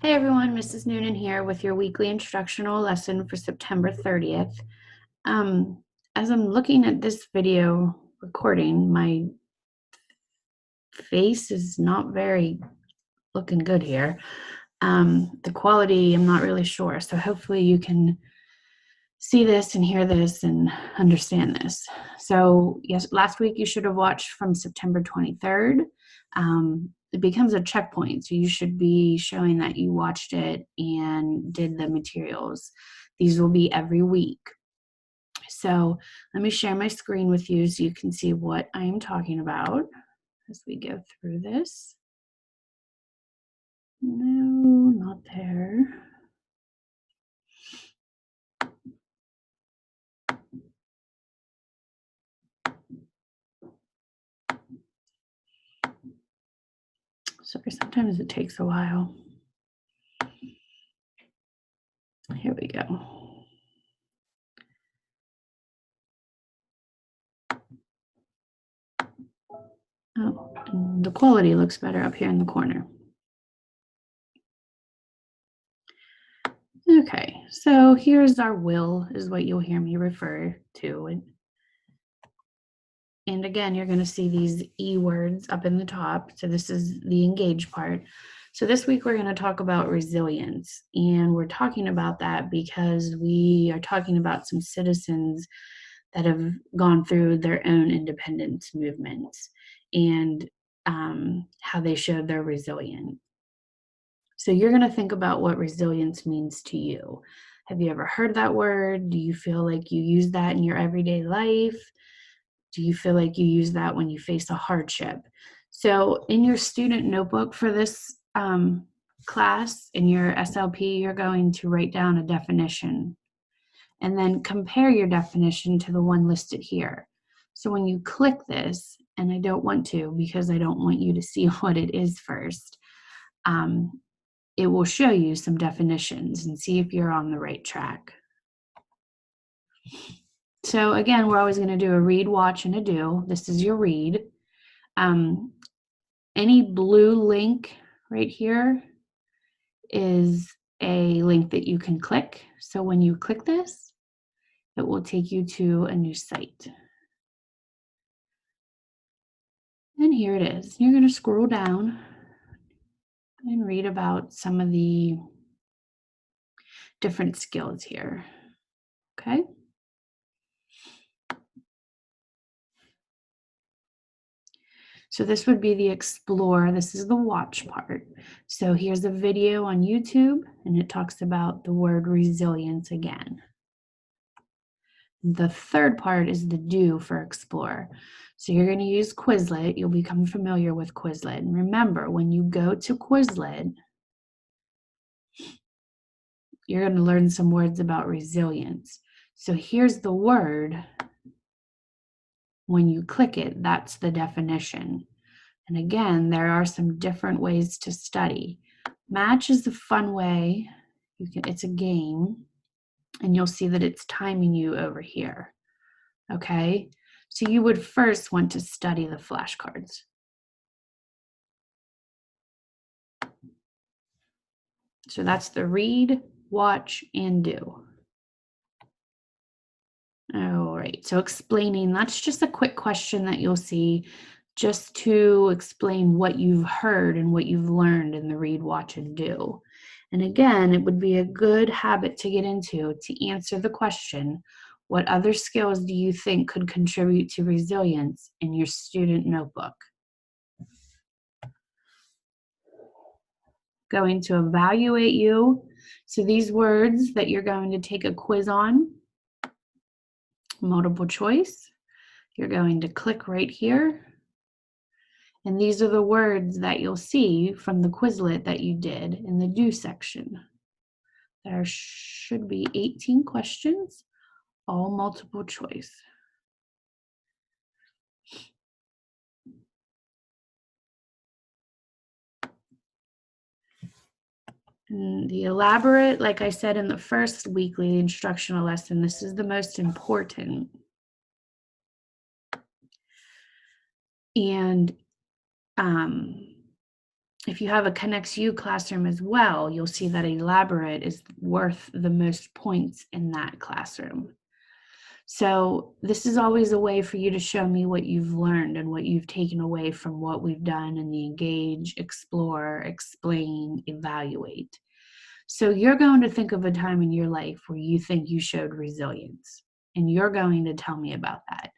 Hey everyone, Mrs. Noonan here with your weekly instructional lesson for September 30th. Um, as I'm looking at this video recording, my face is not very looking good here. The quality, I'm not really sure. So hopefully you can see this and hear this and understand this. So yes, last week you should have watched from September 23rd. It becomes a checkpoint, so you should be showing that you watched it and did the materials. These will be every week. So let me share my screen with you so you can see what I am talking about as we go through this. No, not there. Sorry, sometimes it takes a while. Here we go. Oh, and the quality looks better up here in the corner. Okay, so here's our will, is what you'll hear me refer to. And again, you're going to see these E words up in the top. So this is the engage part. So this week we're going to talk about resilience. And we're talking about that because we are talking about some citizens that have gone through their own independence movements and how they showed their resilience. So you're going to think about what resilience means to you. Have you ever heard that word? Do you feel like you use that in your everyday life? Do you feel like you use that when you face a hardship? So in your student notebook for this class, in your SLP, you're going to write down a definition and then compare your definition to the one listed here. So when you click this, and I don't want to because I don't want you to see what it is first, it will show you some definitions and see if you're on the right track. So again, we're always going to do a read, watch, and a do. This is your read. Any blue link right here is a link that you can click. So when you click this, it will take you to a new site. And here it is. You're going to scroll down and read about some of the different skills here. Okay. So this would be the explore. This is the watch part. So here's a video on YouTube, and it talks about the word resilience again. The third part is the do for explore. So you're going to use Quizlet. You'll become familiar with Quizlet. And remember, when you go to Quizlet, you're going to learn some words about resilience. So here's the word. When you click it, that's the definition. And again, there are some different ways to study. Match is the fun way. It's a game, and you'll see that it's timing you over here. Okay, so you would first want to study the flashcards. So that's the read, watch, and do. All right, so explaining, that's just a quick question that you'll see just to explain what you've heard and what you've learned in the read, watch, and do. And again, it would be a good habit to get into to answer the question, what other skills do you think could contribute to resilience in your student notebook? Going to evaluate you. So these words that you're going to take a quiz on, multiple choice, you're going to click right here. And these are the words that you'll see from the Quizlet that you did in the do section. There should be 18 questions, all multiple choice. And the elaborate, like I said in the first weekly instructional lesson, this is the most important. And If you have a ConnexU classroom as well, you'll see that Elaborate is worth the most points in that classroom. So this is always a way for you to show me what you've learned and what you've taken away from what we've done in the Engage, Explore, Explain, Evaluate. So you're going to think of a time in your life where you think you showed resilience, and you're going to tell me about that.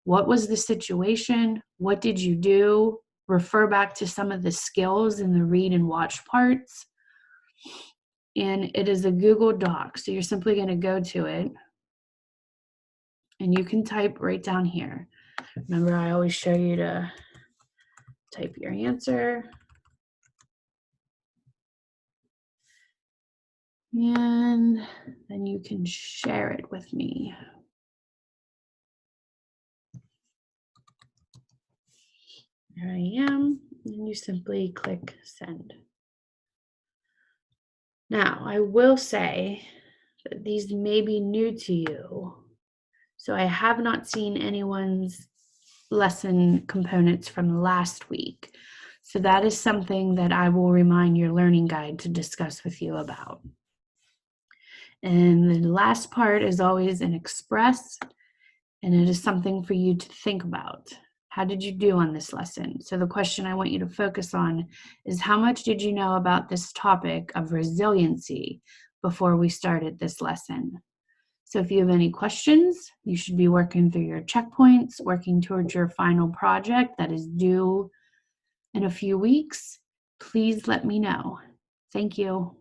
What was the situation? What did you do? Refer back to some of the skills in the read and watch parts. And it is a Google Doc. So you're simply going to go to it and you can type right down here. Remember, I always show you to type your answer. And then you can share it with me. There I am, and you simply click send. Now, I will say that these may be new to you, so I have not seen anyone's lesson components from last week. So that is something that I will remind your learning guide to discuss with you about. And the last part is always an express, and it is something for you to think about. How did you do on this lesson? So the question I want you to focus on is, how much did you know about this topic of resiliency before we started this lesson? So if you have any questions, you should be working through your checkpoints, working towards your final project that is due in a few weeks. Please let me know. Thank you.